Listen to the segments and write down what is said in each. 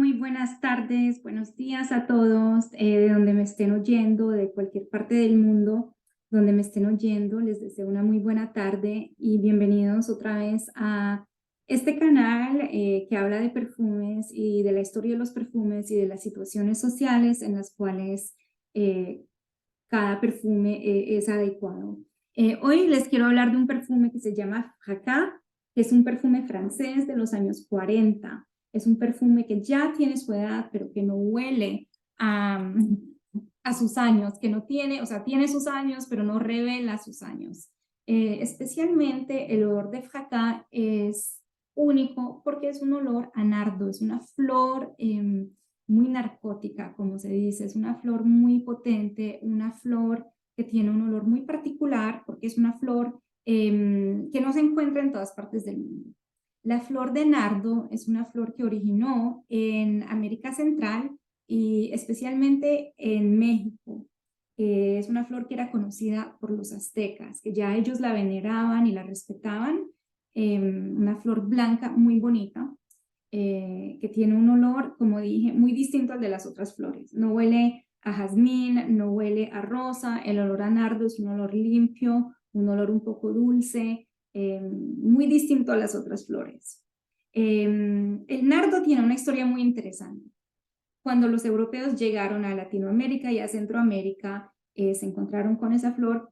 muy buenas tardes, buenos días a todos, de donde me estén oyendo, de cualquier parte del mundo donde me estén oyendo. Les deseo una muy buena tarde y bienvenidos otra vez a este canal que habla de perfumes y de la historia de los perfumes y de las situaciones sociales en las cuales eh, cada perfume es adecuado. Hoy les quiero hablar de un perfume que se llama Fracas, que es un perfume francés de los años 40. Es un perfume que ya tiene su edad, pero que no huele a sus años, que no tiene, o sea, tiene sus años, pero no revela sus años. Especialmente el olor de Fracas es único porque es un olor a nardo, es una flor muy narcótica, como se dice, es una flor muy potente, una flor que tiene un olor muy particular porque es una flor que no se encuentra en todas partes del mundo. La flor de nardo es una flor que originó en América Central y especialmente en México. Es una flor que era conocida por los aztecas, que ya ellos la veneraban y la respetaban. Una flor blanca muy bonita, que tiene un olor, como dije, muy distinto al de las otras flores. No huele a jazmín, no huele a rosa, el olor a nardo es un olor limpio, un olor un poco dulce, muy distinto a las otras flores. El nardo tiene una historia muy interesante. Cuando los europeos llegaron a Latinoamérica y a Centroamérica, se encontraron con esa flor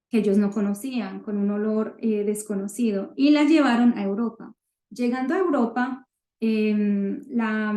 que ellos no conocían, con un olor desconocido, y la llevaron a Europa. Llegando a Europa, la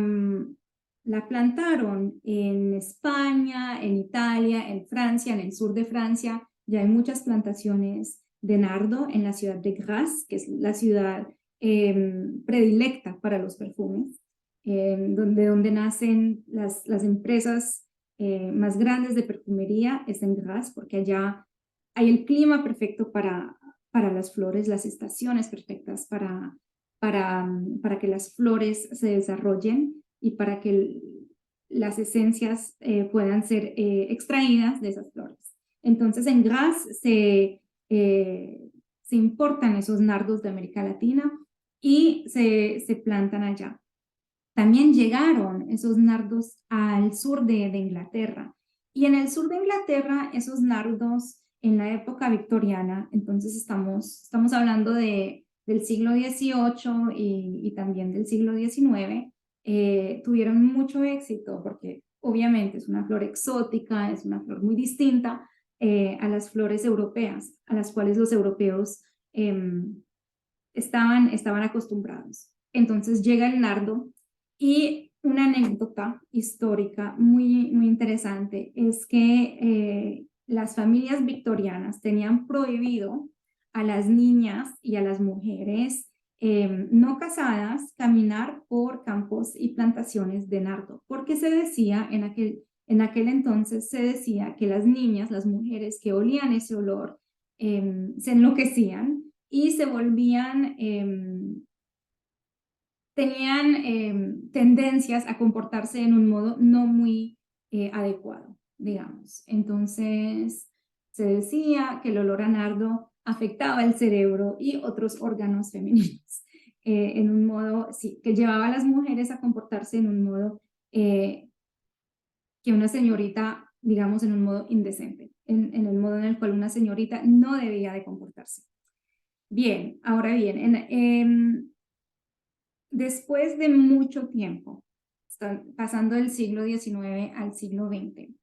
plantaron en España, en Italia, en Francia, en el sur de Francia. Ya hay muchas plantaciones de nardo en la ciudad de Grasse, que es la ciudad predilecta para los perfumes, donde nacen las empresas más grandes de perfumería, es en Grasse, porque allá hay el clima perfecto para las flores, las estaciones perfectas para que las flores se desarrollen y para que las esencias puedan ser extraídas de esas flores. Entonces en Grasse se importan esos nardos de América Latina y se plantan allá. También llegaron esos nardos al sur de Inglaterra. Y en el sur de Inglaterra, esos nardos en la época victoriana, entonces estamos hablando del siglo XVIII y también del siglo XIX, tuvieron mucho éxito porque obviamente es una flor exótica, es una flor muy distinta a las flores europeas, a las cuales los europeos estaban acostumbrados. Entonces llega el nardo y una anécdota histórica muy, muy interesante es que las familias victorianas tenían prohibido a las niñas y a las mujeres no casadas caminar por campos y plantaciones de nardo, porque se decía en aquel entonces, se decía que las niñas, las mujeres que olían ese olor, se enloquecían y se volvían tenían tendencias a comportarse en un modo no muy adecuado, digamos. Entonces, se decía que el olor a nardo afectaba el cerebro y otros órganos femeninos en un modo, sí, que llevaba a las mujeres a comportarse en un modo que una señorita, digamos, en un modo indecente, en el modo en el cual una señorita no debía de comportarse. Bien, ahora bien, después de mucho tiempo, pasando del siglo XIX al siglo XX,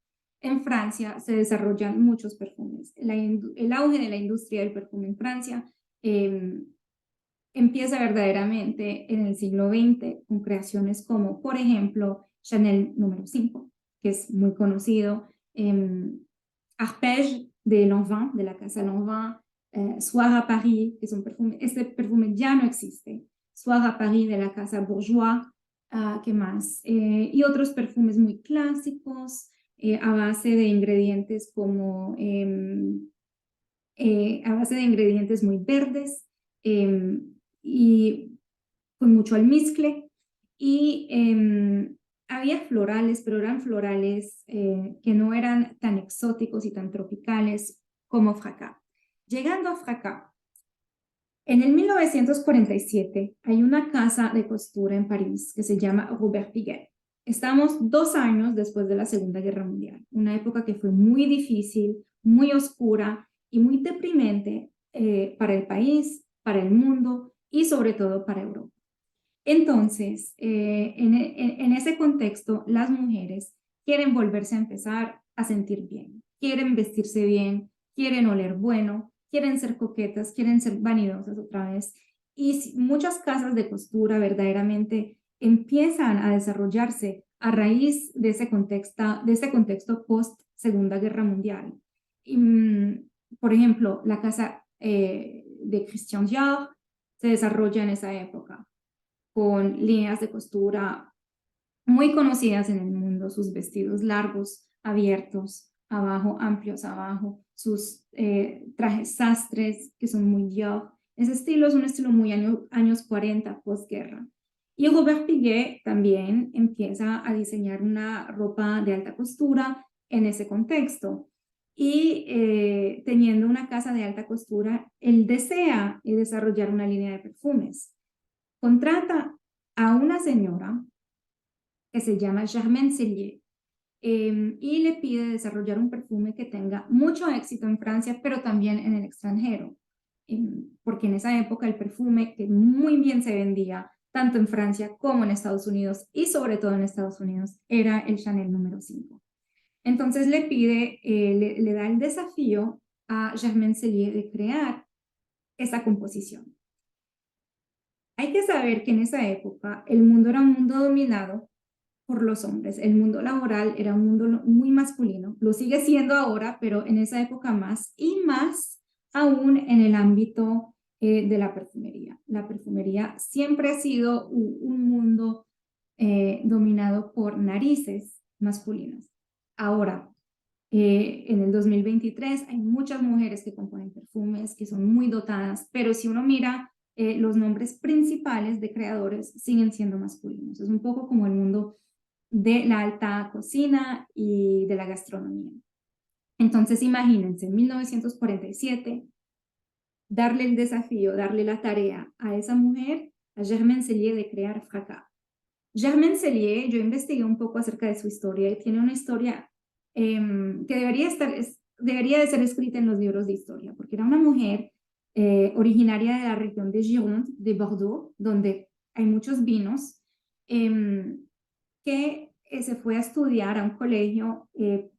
en Francia se desarrollan muchos perfumes. El auge de la industria del perfume en Francia empieza verdaderamente en el siglo XX con creaciones como, por ejemplo, Chanel número 5, que es muy conocido, Arpège de Lanvin, de la casa Lanvin, Soir à Paris, que es un perfume, este perfume ya no existe, Soir à Paris de la casa Bourjois, ¿qué más? Y otros perfumes muy clásicos, a base de ingredientes como, a base de ingredientes muy verdes y con mucho almizcle. Y había florales, pero eran florales que no eran tan exóticos y tan tropicales como Fracas. Llegando a Fracas, En el 1947 hay una casa de costura en París que se llama Robert Piguet. Estamos 2 años después de la Segunda Guerra Mundial, una época que fue muy difícil, muy oscura y muy deprimente para el país, para el mundo y sobre todo para Europa. Entonces, en ese contexto, las mujeres quieren volverse a empezar a sentir bien, quieren vestirse bien, quieren oler bueno, quieren ser coquetas, quieren ser vanidosas otra vez. Y muchas casas de costura verdaderamente empiezan a desarrollarse a raíz de ese contexto post Segunda Guerra Mundial. Y, por ejemplo, la casa de Christian Dior se desarrolla en esa época con líneas de costura muy conocidas en el mundo, sus vestidos largos, abiertos, abajo, amplios abajo, sus trajes sastres que son muy Dior. Ese estilo es un estilo muy años 40, posguerra. Y Robert Piguet también empieza a diseñar una ropa de alta costura en ese contexto. Y teniendo una casa de alta costura, él desea desarrollar una línea de perfumes. Contrata a una señora que se llama Germaine Cellier y le pide desarrollar un perfume que tenga mucho éxito en Francia, pero también en el extranjero, porque en esa época el perfume que muy bien se vendía tanto en Francia como en Estados Unidos y sobre todo en Estados Unidos era el Chanel número 5. Entonces le pide, le da el desafío a Germaine Cellier de crear esa composición. Hay que saber que en esa época el mundo era un mundo dominado por los hombres. El mundo laboral era un mundo muy masculino, lo sigue siendo ahora, pero en esa época más y más aún en el ámbito de la perfumería. La perfumería siempre ha sido un mundo dominado por narices masculinas. Ahora, en el 2023 hay muchas mujeres que componen perfumes, que son muy dotadas, pero si uno mira los nombres principales de creadores siguen siendo masculinos. Es un poco como el mundo de la alta cocina y de la gastronomía. Entonces, imagínense, en 1947, darle el desafío, darle la tarea a esa mujer, a Germaine Cellier, de crear Fracas. Germaine Cellier, yo investigué un poco acerca de su historia y tiene una historia que debería de ser escrita en los libros de historia, porque era una mujer originaria de la región de Gironde, de Bordeaux, donde hay muchos vinos, que se fue a estudiar a un colegio de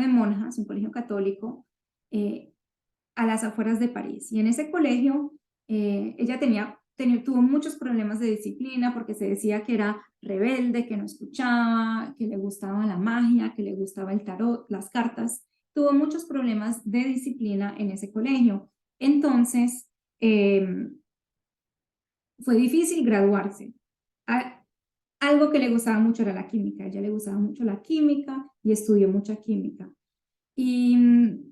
monjas, un colegio católico, a las afueras de París. Y en ese colegio ella tuvo muchos problemas de disciplina porque se decía que era rebelde, que no escuchaba, que le gustaba la magia, que le gustaba el tarot, las cartas. Tuvo muchos problemas de disciplina en ese colegio. Entonces, fue difícil graduarse. Algo que le gustaba mucho era la química. A ella le gustaba mucho la química y estudió mucha química. Y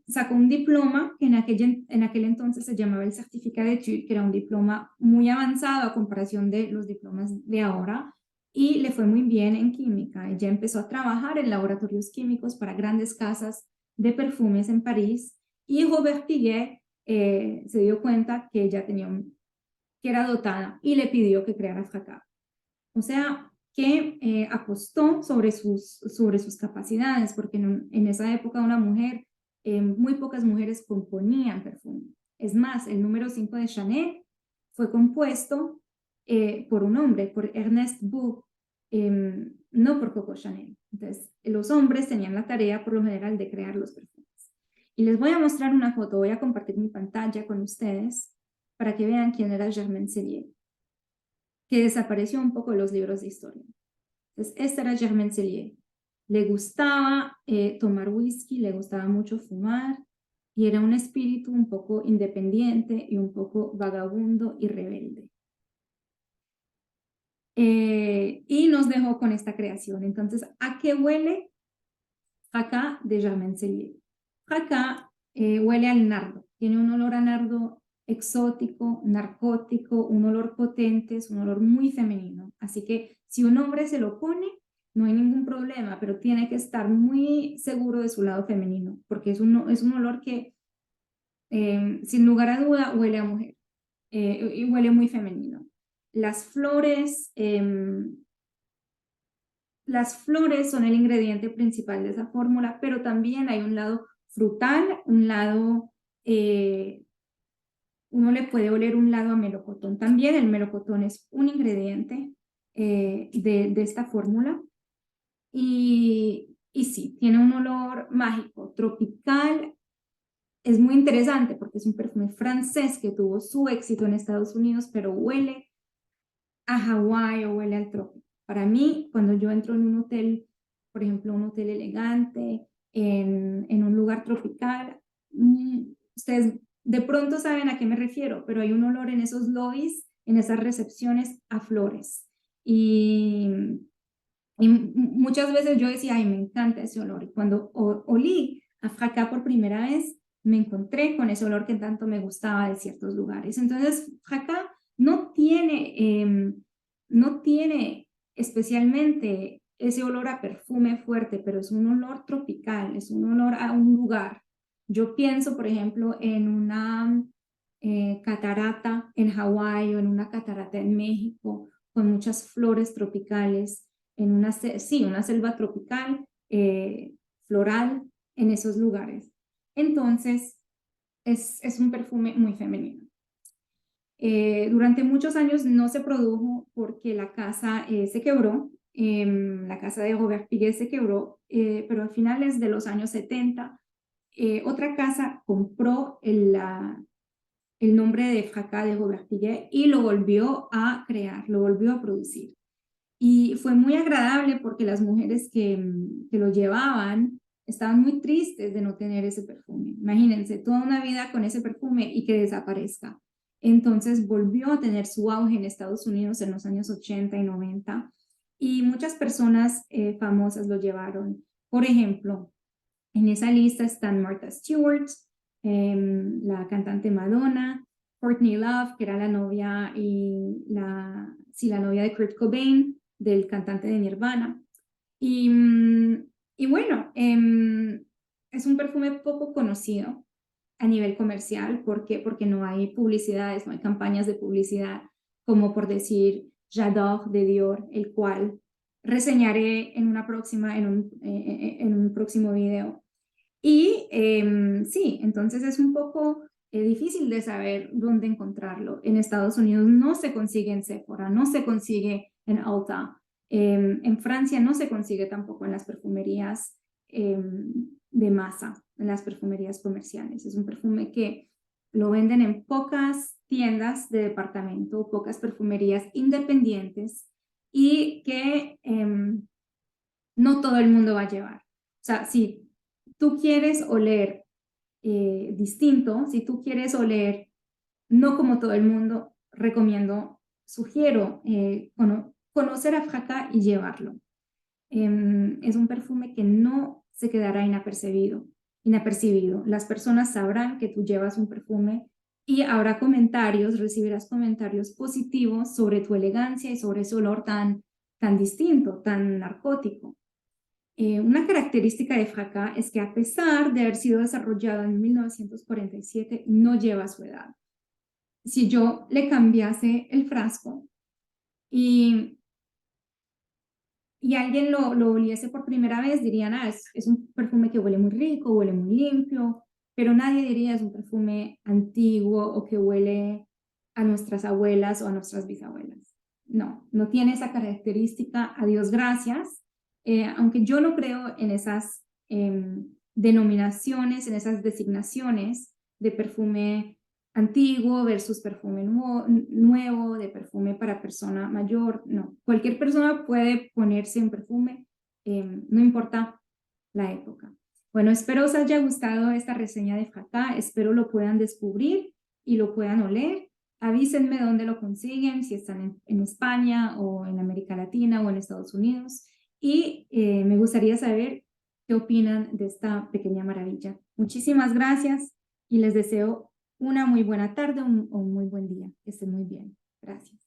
sacó un diploma que en aquel entonces se llamaba el Certificat d'études, que era un diploma muy avanzado a comparación de los diplomas de ahora, y le fue muy bien en química. Ella empezó a trabajar en laboratorios químicos para grandes casas de perfumes en París, y Robert Piguet se dio cuenta que ella que era dotada y le pidió que creara Fracas. O sea, que apostó sobre sus capacidades, porque en esa época una mujer, muy pocas mujeres componían perfume. Es más, el número 5 de Chanel fue compuesto por un hombre, por Ernest Beau, no por Coco Chanel. Entonces, los hombres tenían la tarea por lo general de crear los perfumes. Y les voy a mostrar una foto, voy a compartir mi pantalla con ustedes para que vean quién era Germaine Cellier, que desapareció un poco en los libros de historia. Entonces, esta era Germaine Cellier. Le gustaba tomar whisky, le gustaba mucho fumar y era un espíritu un poco independiente y un poco vagabundo y rebelde. Y nos dejó con esta creación. Entonces, ¿a qué huele Fracas de Germaine Cellier? Fracas huele al nardo. Tiene un olor a nardo exótico, narcótico, un olor potente, es un olor muy femenino. Así que si un hombre se lo pone, no hay ningún problema, pero tiene que estar muy seguro de su lado femenino, porque es un olor que, sin lugar a duda, huele a mujer. y huele muy femenino. Las flores son el ingrediente principal de esa fórmula, pero también hay un lado frutal, un lado, uno le puede oler un lado a melocotón también. El melocotón es un ingrediente de esta fórmula. Y sí, tiene un olor mágico, tropical. Es muy interesante porque es un perfume francés que tuvo su éxito en Estados Unidos, pero huele a Hawái o huele al trópico. Para mí, cuando yo entro en un hotel, por ejemplo, un hotel elegante, en un lugar tropical, ustedes de pronto saben a qué me refiero, pero hay un olor en esos lobbies, en esas recepciones, a flores. Y muchas veces yo decía, ay, me encanta ese olor. Y cuando olí a Fracas por primera vez, me encontré con ese olor que tanto me gustaba de ciertos lugares. Entonces, Fracas no tiene especialmente ese olor a perfume fuerte, pero es un olor tropical, es un olor a un lugar. Yo pienso, por ejemplo, en una catarata en Hawái o en una catarata en México, con muchas flores tropicales, en una selva tropical, floral, en esos lugares. Entonces, es un perfume muy femenino. Durante muchos años no se produjo porque la casa se quebró, la casa de Robert Piguet se quebró, pero a finales de los años 70, otra casa compró el nombre de Fracas de Robert Piguet y lo volvió a crear, lo volvió a producir. Y fue muy agradable porque las mujeres que lo llevaban estaban muy tristes de no tener ese perfume. Imagínense, toda una vida con ese perfume y que desaparezca. Entonces volvió a tener su auge en Estados Unidos en los años 80 y 90 y muchas personas famosas lo llevaron. Por ejemplo, en esa lista están Martha Stewart, la cantante Madonna, Courtney Love, que era la novia la novia de Kurt Cobain, del cantante de Nirvana. Y, y bueno, es un perfume poco conocido a nivel comercial. ¿Por qué? Porque no hay publicidades, no hay campañas de publicidad, como por decir J'adore de Dior, el cual reseñaré en un próximo video. Y sí, entonces es un poco difícil de saber dónde encontrarlo. En Estados Unidos no se consigue en Sephora, no se consigue en Ulta. En Francia no se consigue tampoco en las perfumerías de masa, en las perfumerías comerciales. Es un perfume que lo venden en pocas tiendas de departamento, pocas perfumerías independientes y que no todo el mundo va a llevar. O sea, si tú quieres oler distinto, si tú quieres oler no como todo el mundo, sugiero conocer a Fracas y llevarlo. Es un perfume que no se quedará inapercibido. Las personas sabrán que tú llevas un perfume y habrá recibirás comentarios positivos sobre tu elegancia y sobre ese olor tan distinto, tan narcótico. Una característica de Fracas es que a pesar de haber sido desarrollado en 1947, no lleva su edad. Si yo le cambiase el frasco y alguien lo oliese por primera vez, dirían, es un perfume que huele muy rico, huele muy limpio, pero nadie diría es un perfume antiguo o que huele a nuestras abuelas o a nuestras bisabuelas. No, no tiene esa característica, a Dios gracias, aunque yo no creo en esas denominaciones, en esas designaciones de perfume antiguo versus perfume nuevo, de perfume para persona mayor. No, cualquier persona puede ponerse un perfume, no importa la época. Bueno, espero os haya gustado esta reseña de Fracas, espero lo puedan descubrir y lo puedan oler. Avísenme dónde lo consiguen, si están en España o en América Latina o en Estados Unidos. Y me gustaría saber qué opinan de esta pequeña maravilla. Muchísimas gracias y les deseo una muy buena tarde o un muy buen día. Que estén muy bien. Gracias.